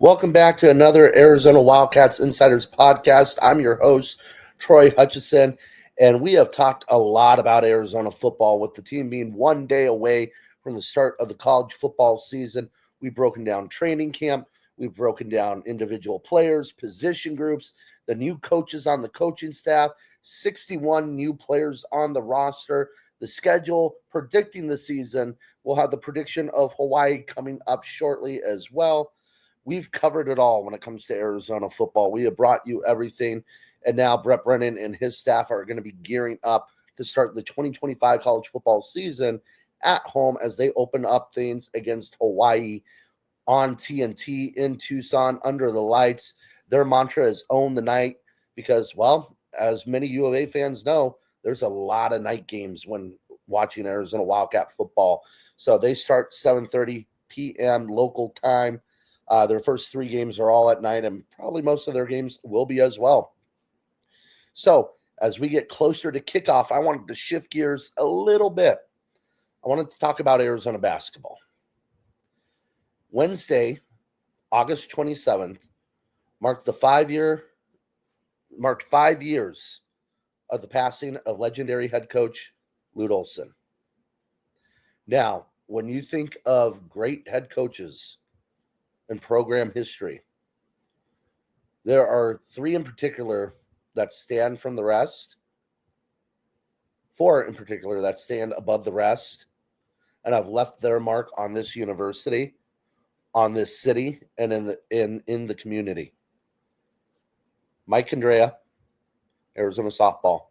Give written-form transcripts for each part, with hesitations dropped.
Welcome back to another Arizona Wildcats Insiders podcast. I'm your host, Troy Hutchison, and we have talked a lot about Arizona football with the team being one day away from the start of the college football season. We've broken down training camp, we've broken down individual players, position groups, the new coaches on the coaching staff, 61 new players on the roster, the schedule, predicting the season. We'll have the prediction of Hawaii coming up shortly as well. We've covered it all when it comes to Arizona football. We have brought you everything. And now Brett Brennan and his staff are going to be gearing up to start the 2025 college football season at home as they open up things against Hawaii on TNT in Tucson under the lights. Their mantra is own the night because, well, as many U of A fans know, there's a lot of night games when watching Arizona Wildcat football. So they start 7:30 p.m. local time. Their first three games are all at night, and probably most of their games will be as well. So as we get closer to kickoff, I wanted to shift gears a little bit. I wanted to talk about Arizona basketball. Wednesday, August 27th, marked 5 years of the passing of legendary head coach Lute Olson. Now, when you think of great head coaches in program history, there are three in particular that stand from the rest, four in particular that stand above the rest, and have left their mark on this university, on this city, and in the community. Mike Andrea, Arizona softball.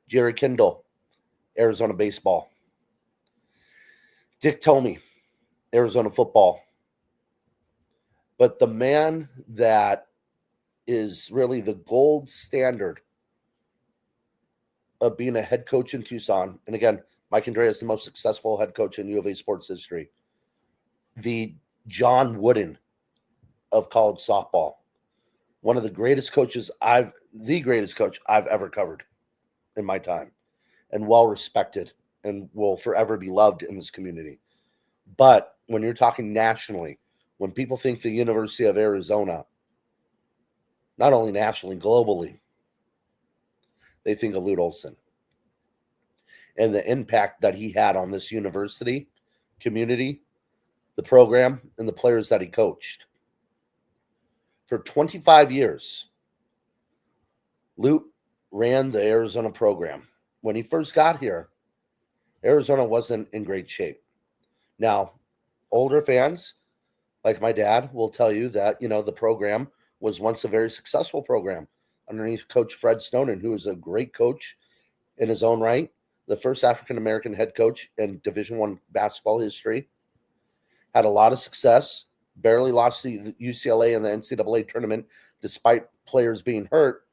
Jerry Kindle, Arizona baseball. Dick Tomey, Arizona football. But the man that is really the gold standard of being a head coach in Tucson, and again, Mike Andrea is the most successful head coach in U of A sports history, the John Wooden of college softball, one of the greatest coaches I've ever covered in my time, and well respected and will forever be loved in this community. But when you're talking nationally, when people think the University of Arizona, not only nationally, globally, they think of Lute Olson and the impact that he had on this university, community, the program, and the players that he coached. For 25 years, Lute ran the Arizona program. When he first got here, Arizona wasn't in great shape. Now, older fans, like my dad, will tell you that, the program was once a very successful program underneath Coach Fred Snowden, who was a great coach in his own right, the first African-American head coach in Division I basketball history, had a lot of success, barely lost to UCLA in the NCAA tournament despite players being hurt,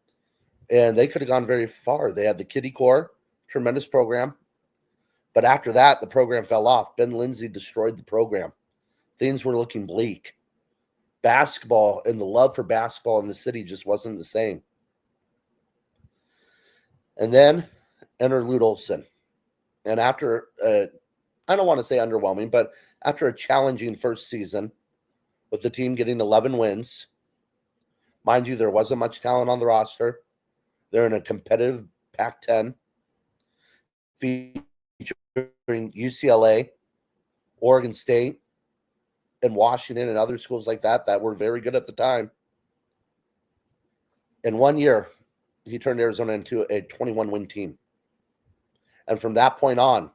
and they could have gone very far. They had the Kiddie Corps, tremendous program, but after that, the program fell off. Ben Lindsay destroyed the program. Things were looking bleak. Basketball and the love for basketball in the city just wasn't the same. And then enter Lute Olson. And after, I don't want to say underwhelming, but after a challenging first season with the team getting 11 wins, mind you, there wasn't much talent on the roster. They're in a competitive Pac-10 featuring UCLA, Oregon State, and Washington and other schools like that were very good at the time. In 1 year, he turned Arizona into a 21-win team. And from that point on,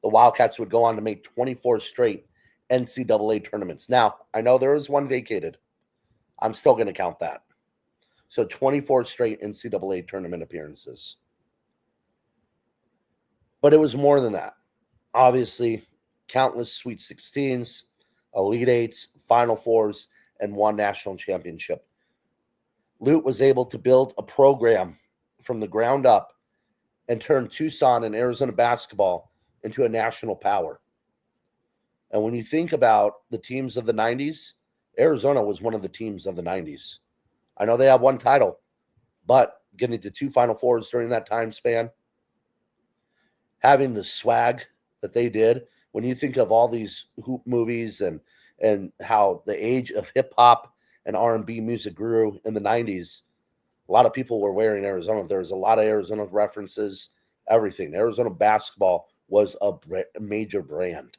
the Wildcats would go on to make 24 straight NCAA tournaments. Now, I know there was one vacated. I'm still going to count that. So 24 straight NCAA tournament appearances. But it was more than that. Obviously, countless Sweet 16s, Elite Eights, Final Fours, and one national championship. Lute was able to build a program from the ground up and turn Tucson and Arizona basketball into a national power. And when you think about the teams of the 90s, Arizona was one of the teams of the 90s. I know they have one title, but getting to two Final Fours during that time span, having the swag that they did, when you think of all these hoop movies and and how the age of hip hop and R&B music grew in the 90s. A lot of people were wearing Arizona. There was a lot of Arizona references, everything. Arizona basketball was a major brand.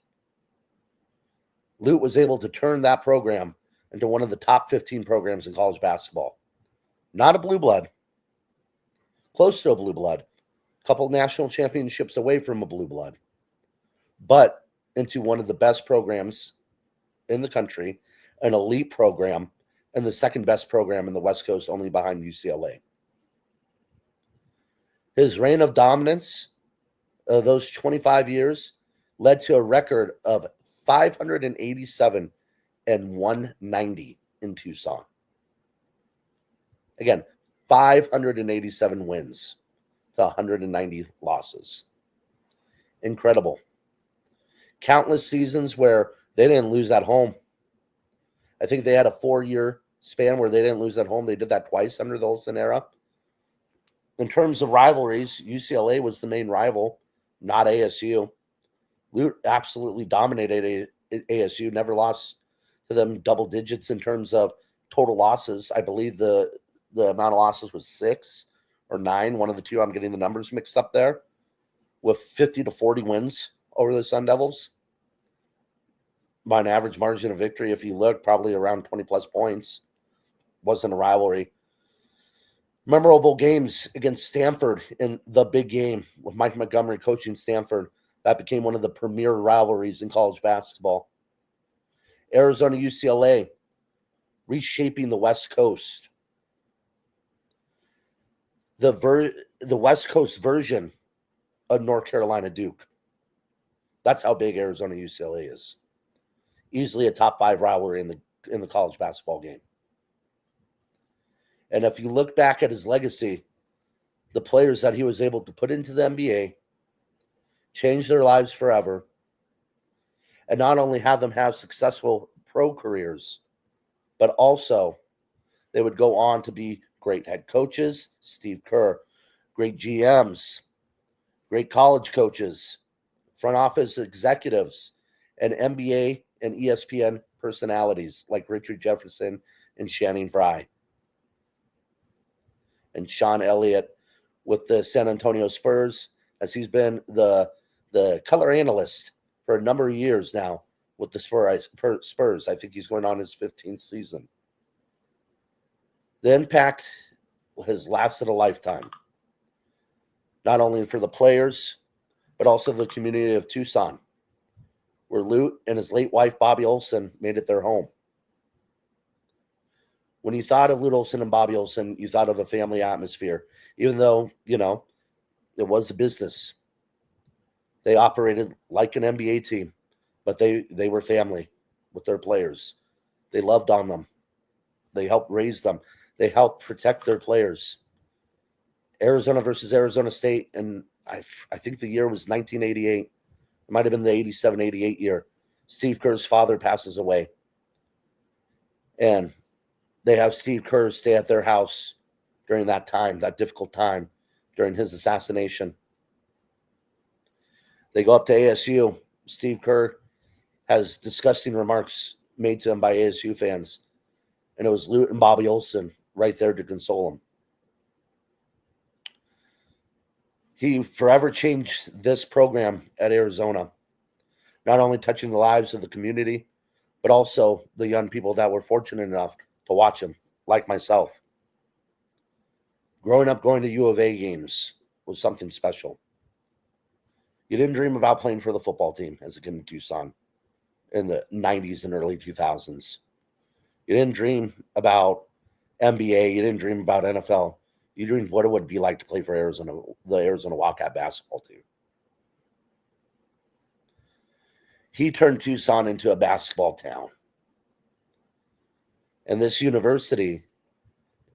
Lute was able to turn that program into one of the top 15 programs in college basketball. Not a blue blood, close to a blue blood, a couple national championships away from a blue blood, but into one of the best programs in the country, an elite program, and the second best program in the West Coast, only behind UCLA. His reign of dominance, those 25 years, led to a record of 587 and 190 in Tucson. Again, 587 wins to 190 losses. Incredible. Countless seasons where they didn't lose at home. I think they had a 4-year span where they didn't lose at home. They did that twice under the Olson era. In terms of rivalries, UCLA was the main rival, not ASU. Lute absolutely dominated ASU, never lost to them double digits in terms of total losses. I believe the amount of losses was 6 or 9, one of the two. I'm getting the numbers mixed up there, with 50 to 40 wins over the Sun Devils by an average margin of victory. If you look, probably around 20 plus points. Wasn't a rivalry. Memorable games against Stanford in the big game with Mike Montgomery coaching Stanford. That became one of the premier rivalries in college basketball. Arizona UCLA, reshaping the West Coast. The West Coast version of North Carolina Duke. That's how big Arizona UCLA is. Easily a top 5 rivalry in the college basketball game. And if you look back at his legacy, the players that he was able to put into the NBA, change their lives forever, and not only have them have successful pro careers, but also they would go on to be great head coaches, Steve Kerr, great GMs, great college coaches, front office executives, and NBA and ESPN personalities like Richard Jefferson and Channing Frye. And Sean Elliott with the San Antonio Spurs, as he's been the color analyst for a number of years now with the Spurs. I think he's going on his 15th season. The impact has lasted a lifetime, not only for the players, but also the community of Tucson, where Lute and his late wife, Bobby Olson, made it their home. When you thought of Lute Olson and Bobby Olson, you thought of a family atmosphere, even though, it was a business. They operated like an NBA team, but they were family with their players. They loved on them. They helped raise them. They helped protect their players. Arizona versus Arizona State, and I think the year was 1988. It might have been the 87-88 year. Steve Kerr's father passes away. And they have Steve Kerr stay at their house during that time, that difficult time, during his assassination. They go up to ASU. Steve Kerr has disgusting remarks made to him by ASU fans. And it was Lute and Bobby Olson right there to console him. He forever changed this program at Arizona, not only touching the lives of the community, but also the young people that were fortunate enough to watch him, like myself. Growing up going to U of A games was something special. You didn't dream about playing for the football team as a kid in Tucson in the 90s and early 2000s. You didn't dream about NBA. You didn't dream about NFL. You dreamed what it would be like to play for the Arizona Wildcat basketball team. He turned Tucson into a basketball town. And this university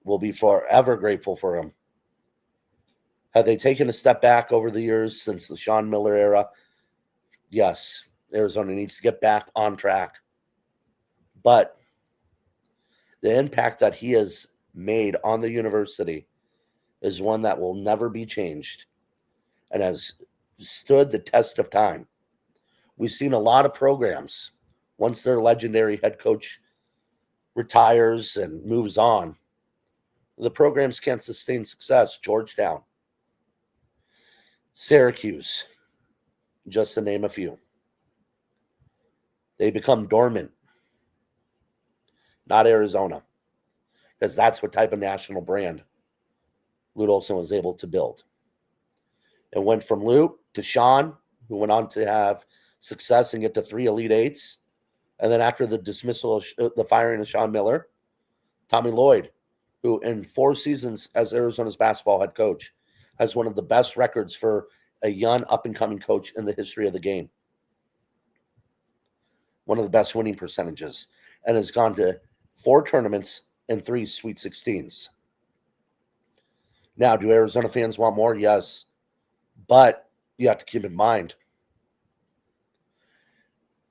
will be forever grateful for him. Have they taken a step back over the years since the Sean Miller era? Yes, Arizona needs to get back on track. But the impact that he has made on the university is one that will never be changed and has stood the test of time. We've seen a lot of programs once their legendary head coach retires and moves on, the programs can't sustain success. Georgetown, Syracuse, just to name a few. They become dormant. Not Arizona, because that's what type of national brand Lute Olson was able to build. It went from Lute to Sean, who went on to have success and get to 3 Elite Eights. And then after the dismissal of the firing of Sean Miller, Tommy Lloyd, who in 4 seasons as Arizona's basketball head coach, has one of the best records for a young up-and-coming coach in the history of the game. One of the best winning percentages, and has gone to 4 tournaments and 3 Sweet 16s. Now, do Arizona fans want more? Yes. But you have to keep in mind,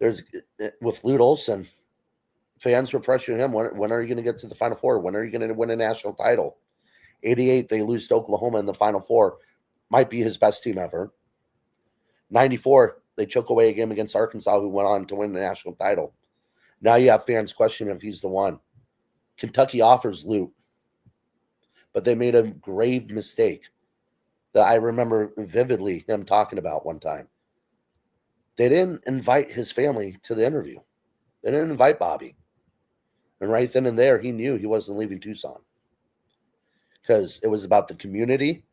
with Lute Olson, fans were pressuring him, when are you going to get to the Final Four? When are you going to win a national title? 88, they lose to Oklahoma in the Final Four. Might be his best team ever. 94, they choke away a game against Arkansas, who went on to win the national title. Now you have fans questioning if he's the one. Kentucky offers Lute, but they made a grave mistake that I remember vividly him talking about one time. They didn't invite his family to the interview. They didn't invite Bobby. And right then and there, he knew he wasn't leaving Tucson, because it was about the community,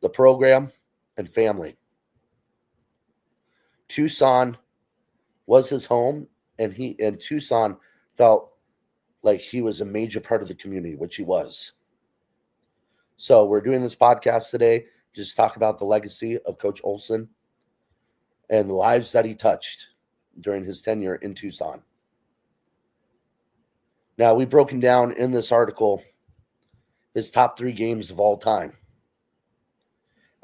the program, and family. Tucson was his home, and Tucson felt like he was a major part of the community, which he was. So we're doing this podcast today just talk about the legacy of Coach Olson and the lives that he touched during his tenure in Tucson. Now, we've broken down in this article his top 3 games of all time.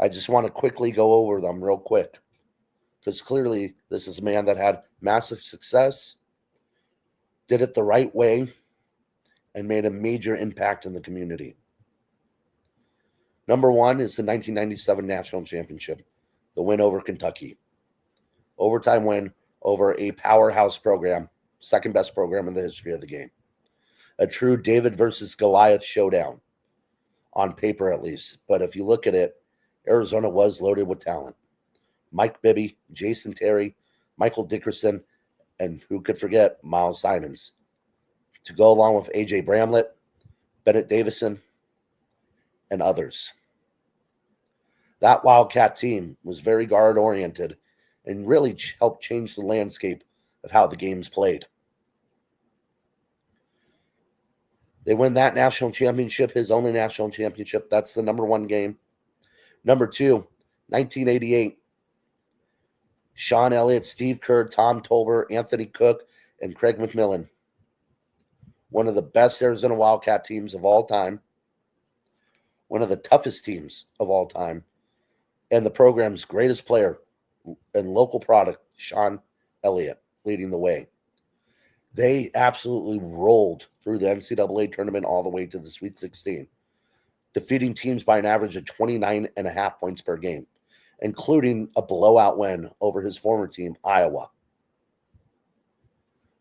I just want to quickly go over them real quick, because clearly this is a man that had massive success, did it the right way, and made a major impact in the community. Number 1 is the 1997 National Championship, the win over Kentucky. Overtime win over a powerhouse program, second best program in the history of the game. A true David versus Goliath showdown, on paper at least. But if you look at it, Arizona was loaded with talent. Mike Bibby, Jason Terry, Michael Dickerson, and who could forget Miles Simons, to go along with A.J. Bramlett, Bennett Davison, and others. That Wildcat team was very guard-oriented and really helped change the landscape of how the game's played. They win that national championship, his only national championship. That's the number 1 game. Number 2, 1988. Sean Elliott, Steve Kerr, Tom Tolbert, Anthony Cook, and Craig McMillan. One of the best Arizona Wildcat teams of all time. One of the toughest teams of all time. And the program's greatest player and local product, Sean Elliott, leading the way. They absolutely rolled through the NCAA tournament all the way to the Sweet 16, defeating teams by an average of 29.5 points per game, including a blowout win over his former team, Iowa.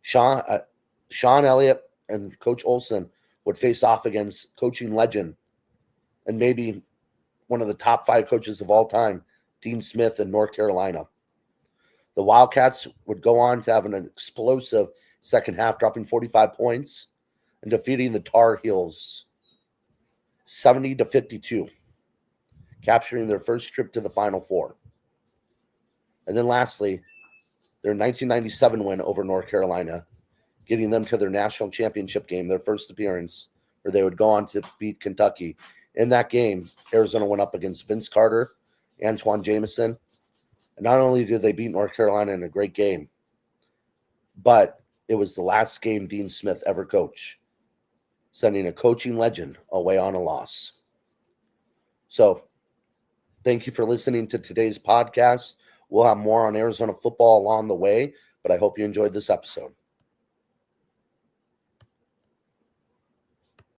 Sean Elliott and Coach Olson would face off against coaching legend and maybe one of the top 5 coaches of all time, Dean Smith in North Carolina. The Wildcats would go on to have an explosive second half, dropping 45 points and defeating the Tar Heels 70-52, capturing their first trip to the Final Four. And then lastly, their 1997 win over North Carolina, getting them to their national championship game, their first appearance, where they would go on to beat Kentucky. In that game, Arizona went up against Vince Carter, Antoine Jameson. And not only did they beat North Carolina in a great game, but it was the last game Dean Smith ever coached, sending a coaching legend away on a loss. So thank you for listening to today's podcast. We'll have more on Arizona football along the way, but I hope you enjoyed this episode.